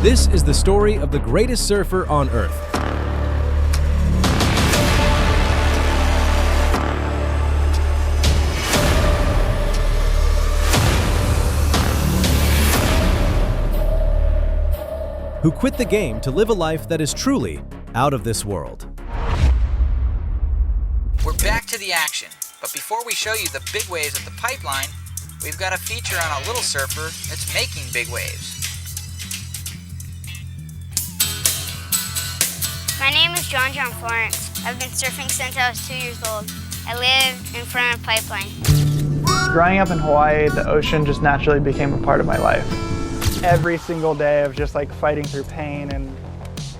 This is the story of the greatest surfer on Earth. Who quit the game to live a life that is truly out of this world. We're back to the action, but before we show you the big waves at the pipeline, we've got a feature on a little surfer that's making big waves. My name is John Florence. I've been surfing since I was 2 years old. I live in front of a pipeline. Growing up in Hawaii, the ocean just naturally became a part of my life. Every single day of just like fighting through pain and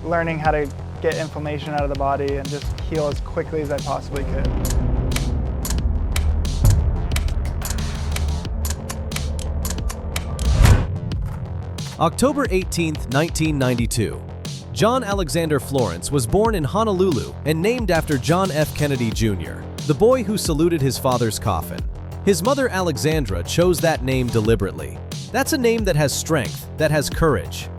learning how to get inflammation out of the body and just heal as quickly as I possibly could. October 18th, 1992. John Alexander Florence was born in Honolulu and named after John F. Kennedy Jr., the boy who saluted his father's coffin. His mother Alexandra chose that name deliberately. That's a name that has strength, that has courage.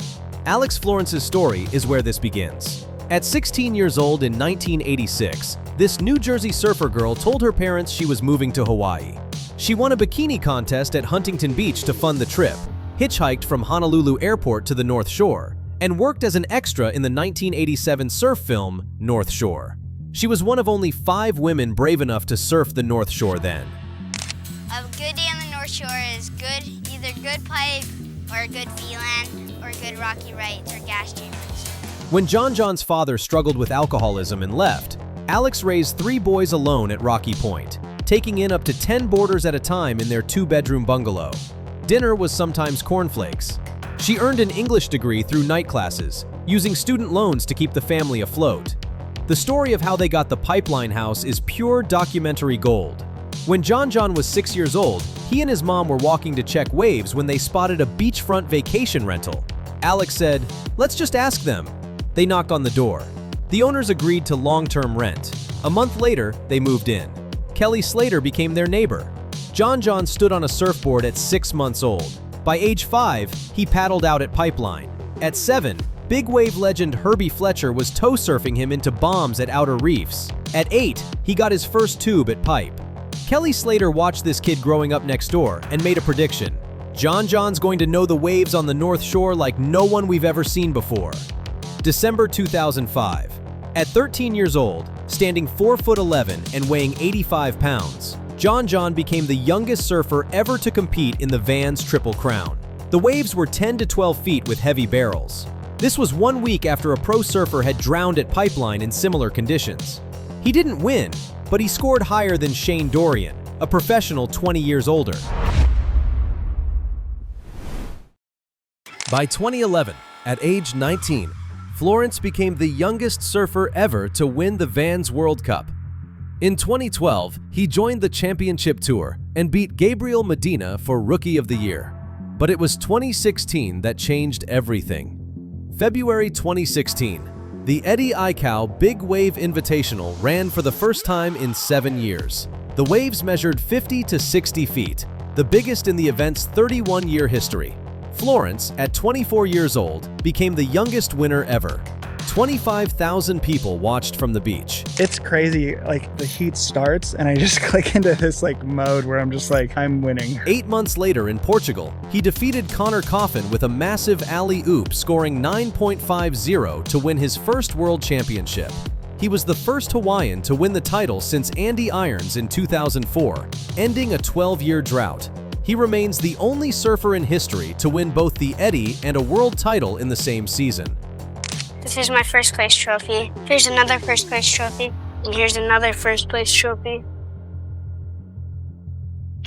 Alex Florence's story is where this begins. At 16 years old in 1986, this New Jersey surfer girl told her parents she was moving to Hawaii. She won a bikini contest at Huntington Beach to fund the trip, hitchhiked from Honolulu Airport to the North Shore, and worked as an extra in the 1987 surf film North Shore. She was one of only 5 women brave enough to surf the North Shore then. A good day on the North Shore is good, either good pipe or a good V-land or good rocky rights or gas chambers. When John's father struggled with alcoholism and left, Alex raised 3 boys alone at Rocky Point, taking in up to 10 boarders at a time in their 2-bedroom bungalow. Dinner was sometimes cornflakes. She earned an English degree through night classes, using student loans to keep the family afloat. The story of how they got the pipeline house is pure documentary gold. When John was 6 years old, he and his mom were walking to check waves when they spotted a beachfront vacation rental. Alex said, "Let's just ask them." They knocked on the door. The owners agreed to long-term rent. A month later, they moved in. Kelly Slater became their neighbor. John stood on a surfboard at 6 months old. By age 5, he paddled out at Pipeline. At 7, big wave legend Herbie Fletcher was tow surfing him into bombs at Outer Reefs. At 8, he got his first tube at Pipe. Kelly Slater watched this kid growing up next door and made a prediction. John's going to know the waves on the North Shore like no one we've ever seen before. December 2005. At 13 years old, standing 4'11" and weighing 85 pounds, John became the youngest surfer ever to compete in the Vans Triple Crown. The waves were 10 to 12 feet with heavy barrels. This was 1 week after a pro surfer had drowned at Pipeline in similar conditions. He didn't win, but he scored higher than Shane Dorian, a professional 20 years older. By 2011, at age 19, Florence became the youngest surfer ever to win the Vans World Cup. In 2012, he joined the championship tour and beat Gabriel Medina for Rookie of the Year. But it was 2016 that changed everything. February 2016, the Eddie Aikau Big Wave Invitational ran for the first time in 7 years. The waves measured 50 to 60 feet, the biggest in the event's 31-year history. Florence, at 24 years old, became the youngest winner ever. 25,000 people watched from the beach. It's crazy, like the heat starts and I just click into this like mode where I'm just like, I'm winning. 8 months later in Portugal, he defeated Connor Coffin with a massive alley-oop, scoring 9.50 to win his first world championship. He was the first Hawaiian to win the title since Andy Irons in 2004, ending a 12-year drought. He remains the only surfer in history to win both the Eddie and a world title in the same season. This is my first place trophy. Here's another first place trophy. And here's another first place trophy.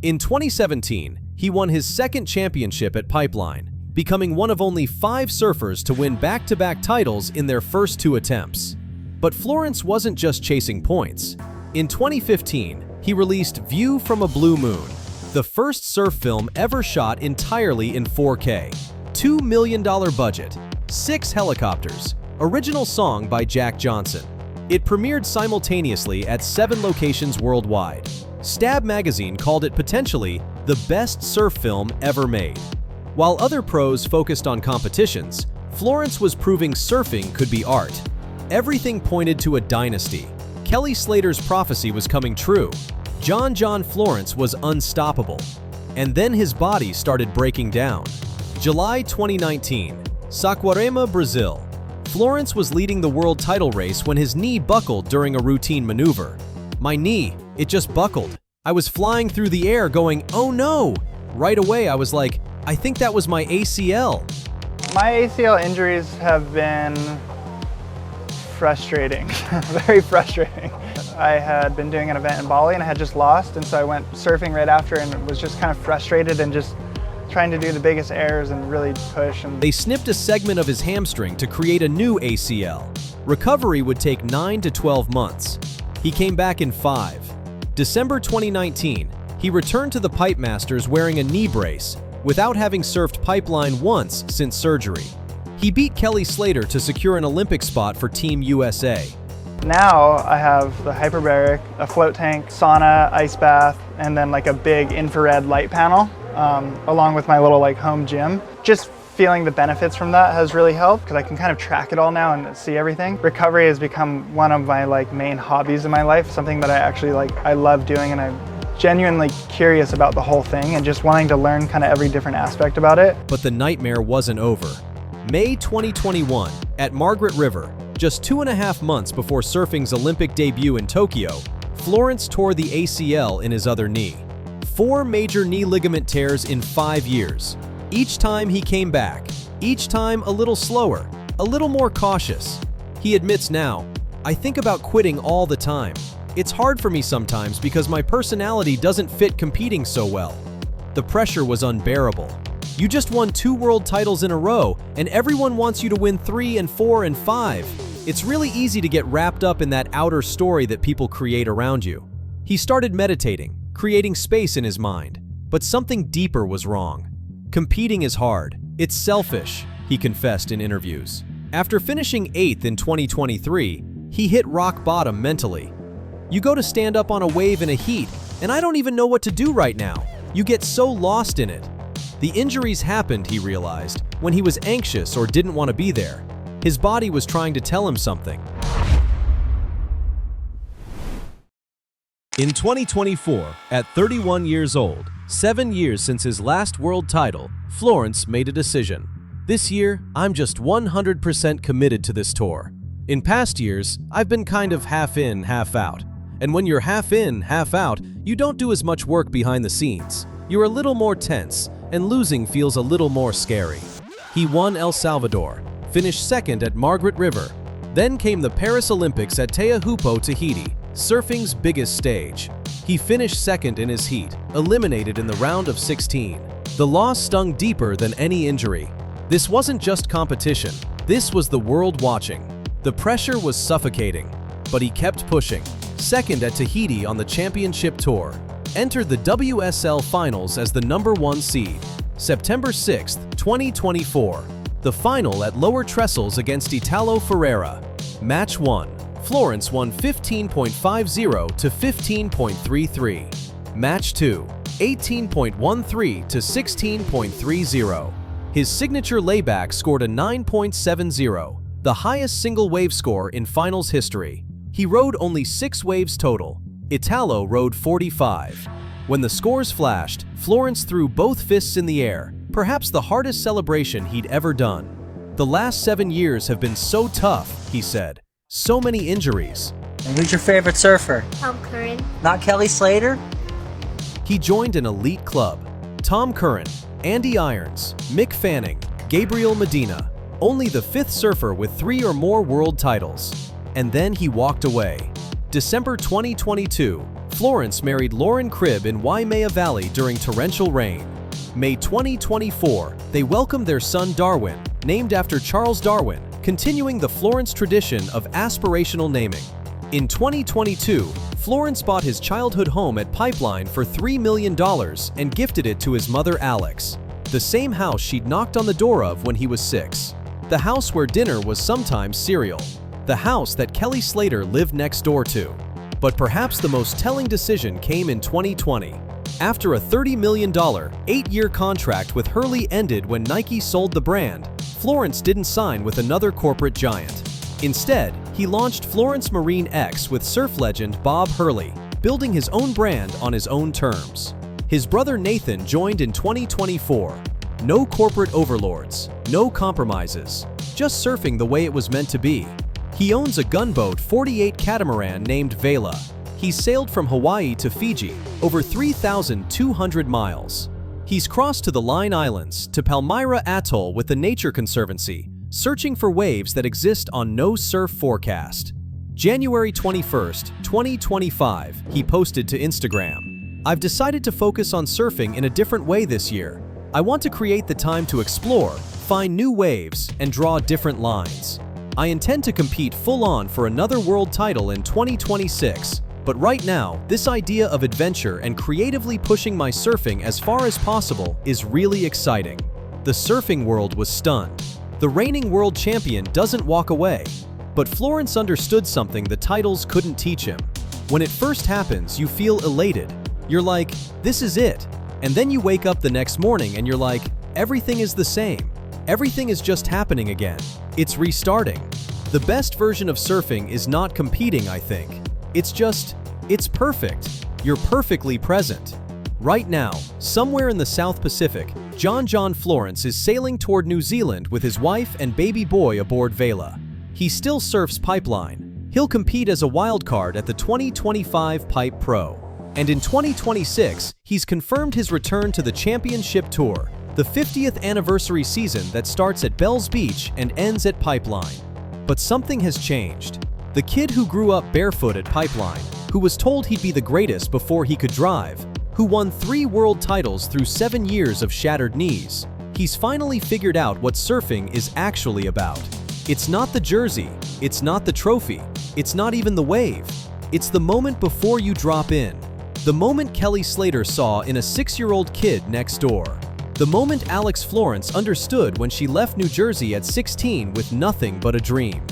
In 2017, he won his second championship at Pipeline, becoming one of only 5 surfers to win back-to-back titles in their first 2 attempts. But Florence wasn't just chasing points. In 2015, he released View from a Blue Moon, the first surf film ever shot entirely in 4K. $2 million budget, 6 helicopters, original song by Jack Johnson. It premiered simultaneously at 7 locations worldwide. Stab magazine called it potentially the best surf film ever made. While other pros focused on competitions, Florence was proving surfing could be art. Everything pointed to a dynasty. Kelly Slater's prophecy was coming true. John Florence was unstoppable. And then his body started breaking down. July 2019, Saquarema, Brazil. Florence was leading the world title race when his knee buckled during a routine maneuver. My knee, it just buckled. I was flying through the air going, oh no! Right away I was like, I think that was my ACL. My ACL injuries have been frustrating, very frustrating. I had been doing an event in Bali and I had just lost, and so I went surfing right after and was just kind of frustrated and just trying to do the biggest airs and really push. And they snipped a segment of his hamstring to create a new ACL. Recovery would take 9 to 12 months. He came back in 5. December 2019, he returned to the Pipe Masters wearing a knee brace, without having surfed pipeline once since surgery. He beat Kelly Slater to secure an Olympic spot for Team USA. Now I have the hyperbaric, a float tank, sauna, ice bath, and then like a big infrared light panel, along with my little home gym. Just feeling the benefits from that has really helped because I can kind of track it all now and see everything. Recovery has become one of my main hobbies in my life, something that I actually I love doing, and I'm genuinely curious about the whole thing and just wanting to learn kind of every different aspect about it. But the nightmare wasn't over. May 2021, at Margaret River, just 2.5 months before surfing's Olympic debut in Tokyo, Florence tore the ACL in his other knee. 4 major knee ligament tears in 5 years. Each time he came back, each time a little slower, a little more cautious. He admits now, I think about quitting all the time. It's hard for me sometimes because my personality doesn't fit competing so well. The pressure was unbearable. You just won 2 world titles in a row, and everyone wants you to win 3 and 4 and 5. It's really easy to get wrapped up in that outer story that people create around you. He started meditating, creating space in his mind, but something deeper was wrong. Competing is hard. It's selfish, he confessed in interviews. After finishing 8th in 2023, he hit rock bottom mentally. You go to stand up on a wave in a heat, and I don't even know what to do right now. You get so lost in it. The injuries happened, he realized, when he was anxious or didn't want to be there. His body was trying to tell him something. In 2024, at 31 years old, 7 years since his last world title, Florence made a decision. This year, I'm just 100% committed to this tour. In past years, I've been kind of half in, half out. And when you're half in, half out, you don't do as much work behind the scenes. You're a little more tense, and losing feels a little more scary. He won El Salvador, finished 2nd at Margaret River. Then came the Paris Olympics at Teahupo, Tahiti, surfing's biggest stage. He finished 2nd in his heat, eliminated in the round of 16. The loss stung deeper than any injury. This wasn't just competition, this was the world watching. The pressure was suffocating, but he kept pushing. 2nd at Tahiti on the championship tour. Entered the WSL finals as the #1 seed. September 6, 2024. The final at Lower Trestles against Italo Ferreira. Match 1. Florence won 15.50 to 15.33. Match 2. 18.13 to 16.30. His signature layback scored a 9.70, the highest single wave score in finals history. He rode only 6 waves total. Italo rode 45. When the scores flashed, Florence threw both fists in the air, perhaps the hardest celebration he'd ever done. The last 7 years have been so tough, he said. So many injuries. And who's your favorite surfer? Tom Curran. Not Kelly Slater? He joined an elite club. Tom Curran, Andy Irons, Mick Fanning, Gabriel Medina, only the 5th surfer with 3 or more world titles. And then he walked away. December 2022, Florence married Lauryn in Waimea Valley during torrential rain. May 2024, they welcomed their son Darwin, named after Charles Darwin, continuing the Florence tradition of aspirational naming. In 2022, Florence bought his childhood home at Pipeline for $3 million and gifted it to his mother Alex, the same house she'd knocked on the door of when he was 6. The house where dinner was sometimes cereal. The house that Kelly Slater lived next door to. But perhaps the most telling decision came in 2020. After a $30 million, 8-year contract with Hurley ended when Nike sold the brand, Florence didn't sign with another corporate giant. Instead, he launched Florence Marine X with surf legend Bob Hurley, building his own brand on his own terms. His brother Nathan joined in 2024. No corporate overlords, no compromises, just surfing the way it was meant to be. He owns a gunboat 48 catamaran named Vela. He's sailed from Hawaii to Fiji, over 3,200 miles. He's crossed to the Line Islands, to Palmyra Atoll with the Nature Conservancy, searching for waves that exist on no surf forecast. January 21st, 2025, he posted to Instagram, "I've decided to focus on surfing in a different way this year. I want to create the time to explore, find new waves, and draw different lines. I intend to compete full-on for another world title in 2026, but right now, this idea of adventure and creatively pushing my surfing as far as possible is really exciting." The surfing world was stunned. The reigning world champion doesn't walk away. But Florence understood something the titles couldn't teach him. When it first happens, you feel elated. You're like, this is it. And then you wake up the next morning and you're like, everything is the same. Everything is just happening again. It's restarting. The best version of surfing is not competing, I think. It's perfect. You're perfectly present. Right now, somewhere in the South Pacific, John Florence is sailing toward New Zealand with his wife and baby boy aboard Vela. He still surfs Pipeline. He'll compete as a wildcard at the 2025 Pipe Pro. And in 2026, he's confirmed his return to the Championship Tour, the 50th anniversary season that starts at Bells Beach and ends at Pipeline. But something has changed. The kid who grew up barefoot at Pipeline, who was told he'd be the greatest before he could drive, who won 3 world titles through 7 years of shattered knees, he's finally figured out what surfing is actually about. It's not the jersey, it's not the trophy, it's not even the wave. It's the moment before you drop in. The moment Kelly Slater saw in a 6-year-old kid next door. The moment Alex Florence understood when she left New Jersey at 16 with nothing but a dream.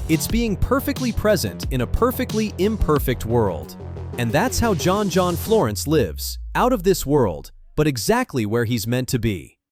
It's being perfectly present in a perfectly imperfect world. And that's how John Florence lives, out of this world, but exactly where he's meant to be.